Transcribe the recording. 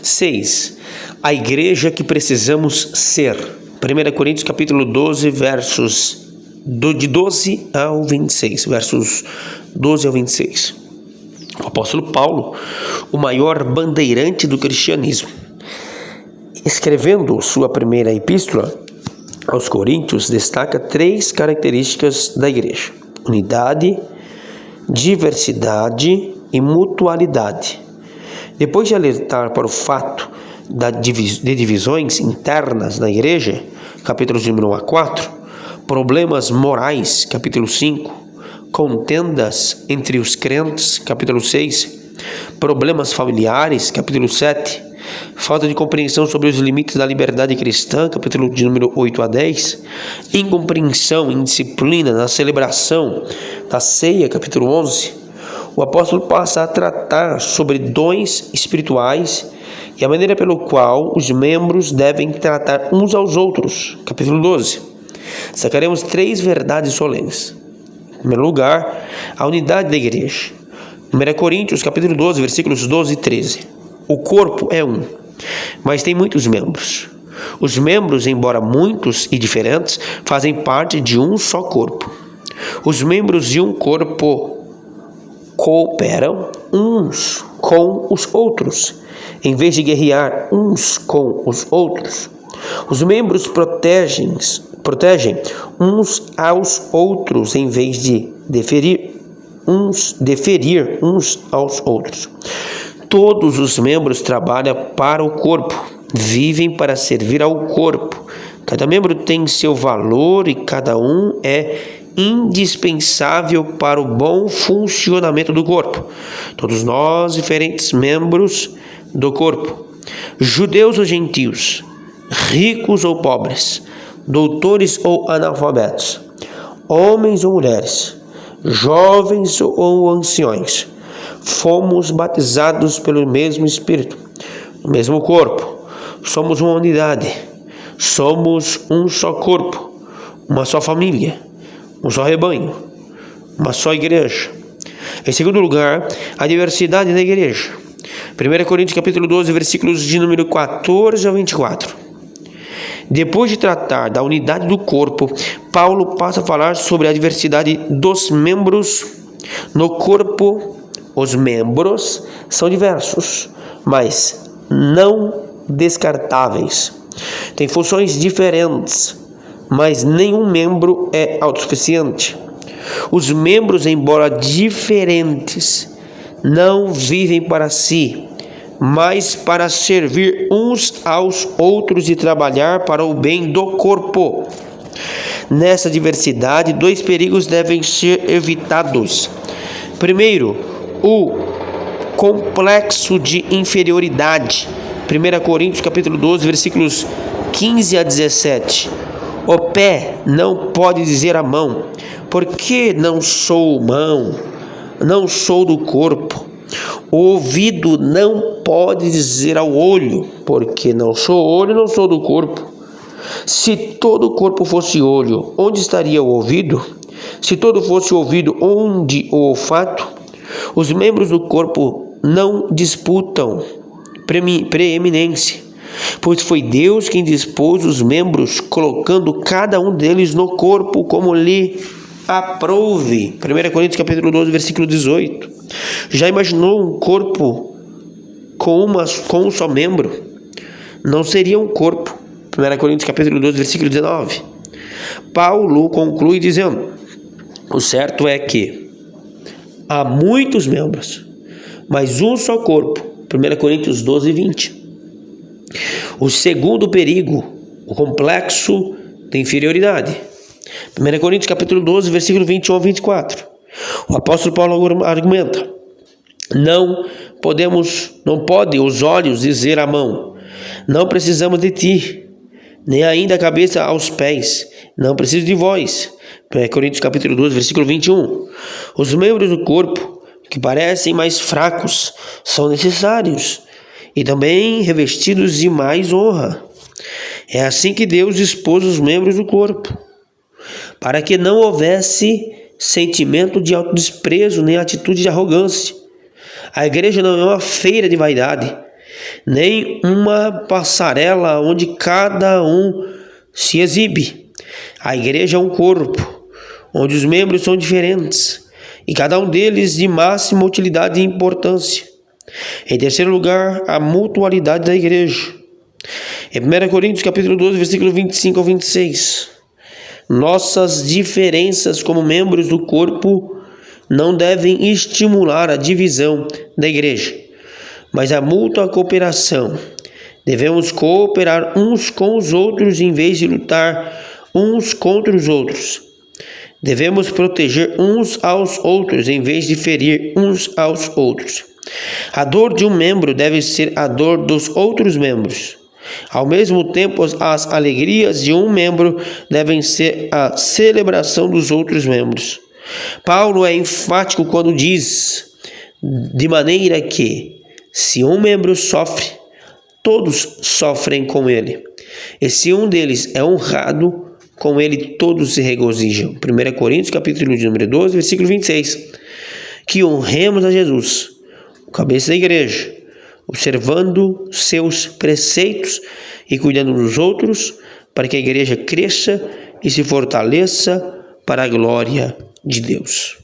6. A igreja que precisamos ser. 1 Coríntios capítulo 12, versos de 12 ao 26. Versos 12 ao 26. O apóstolo Paulo, o maior bandeirante do cristianismo, escrevendo sua primeira epístola aos Coríntios, destaca 3 características da igreja: unidade, diversidade e mutualidade. Depois de alertar para o fato de divisões internas na igreja, capítulos de 1 a 4, problemas morais, capítulo 5, contendas entre os crentes, capítulo 6, problemas familiares, capítulo 7, falta de compreensão sobre os limites da liberdade cristã, capítulo de número 8 a 10, incompreensão, indisciplina na celebração da ceia, capítulo 11, o apóstolo passa a tratar sobre dons espirituais e a maneira pelo qual os membros devem tratar uns aos outros, capítulo 12. Sacaremos 3 verdades solenes. Em primeiro lugar, a unidade da igreja. 1 Coríntios capítulo 12, versículos 12 e 13. O corpo é um, mas tem muitos membros. Os membros, embora muitos e diferentes, fazem parte de um só corpo. Os membros de um corpo cooperam uns com os outros, em vez de guerrear uns com os outros. Os membros protegem uns aos outros, em vez de deferir uns aos outros. Todos os membros trabalham para o corpo, vivem para servir ao corpo. Cada membro tem seu valor e cada um é indispensável para o bom funcionamento do corpo. Todos nós, diferentes membros do corpo, judeus ou gentios, ricos ou pobres, doutores ou analfabetos, homens ou mulheres, jovens ou anciões, fomos batizados pelo mesmo Espírito, no mesmo corpo. Somos uma unidade, somos um só corpo, uma só família, um só rebanho, uma só igreja. Em segundo lugar, a diversidade da igreja. 1 Coríntios capítulo 12, versículos de número 14 ao 24. Depois de tratar da unidade do corpo, Paulo passa a falar sobre a diversidade dos membros. No corpo, os membros são diversos, mas não descartáveis. Têm funções diferentes, mas nenhum membro é autossuficiente. Os membros, embora diferentes, não vivem para si, mas para servir uns aos outros e trabalhar para o bem do corpo. Nessa diversidade, 2 perigos devem ser evitados. Primeiro, o complexo de inferioridade. 1 Coríntios capítulo 12, versículos 15 a 17. O pé não pode dizer à mão: por que não sou mão? Não sou do corpo. O ouvido não pode dizer ao olho: porque não sou olho, não sou do corpo. Se todo o corpo fosse olho, onde estaria o ouvido? Se todo fosse ouvido, onde o olfato? Os membros do corpo não disputam preeminência, pois foi Deus quem dispôs os membros, colocando cada um deles no corpo como lhe aprouve. 1 Coríntios capítulo 12, versículo 18. Já imaginou um corpo com um só membro? Não seria um corpo. 1 Coríntios capítulo 12, versículo 19. Paulo conclui dizendo: o certo é que há muitos membros, mas um só corpo. 1 Coríntios 12, 20. O segundo perigo, o complexo de inferioridade. 1 Coríntios capítulo 12, versículo 21 ao 24. O apóstolo Paulo argumenta: não pode os olhos dizer à mão: não precisamos de ti, nem ainda a cabeça aos pés: não preciso de vós. 1 Coríntios capítulo 12, versículo 21. Os membros do corpo que parecem mais fracos são necessários e também revestidos de mais honra. É assim que Deus dispôs os membros do corpo, para que não houvesse sentimento de autodesprezo nem atitude de arrogância. A igreja não é uma feira de vaidade, nem uma passarela onde cada um se exibe. A igreja é um corpo, onde os membros são diferentes, e cada um deles de máxima utilidade e importância. Em terceiro lugar, a mutualidade da igreja. Em 1 Coríntios capítulo 12, versículo 25 ao 26. Nossas diferenças como membros do corpo não devem estimular a divisão da igreja, mas a mútua cooperação. Devemos cooperar uns com os outros em vez de lutar uns contra os outros. Devemos proteger uns aos outros em vez de ferir uns aos outros. A dor de um membro deve ser a dor dos outros membros. Ao mesmo tempo, as alegrias de um membro devem ser a celebração dos outros membros. Paulo é enfático quando diz, de maneira que, se um membro sofre, todos sofrem com ele. E se um deles é honrado, com ele todos se regozijam. 1 Coríntios capítulo de número 12, versículo 26. Que honremos a Jesus, o cabeça da igreja, observando seus preceitos e cuidando dos outros, para que a igreja cresça e se fortaleça para a glória de Deus.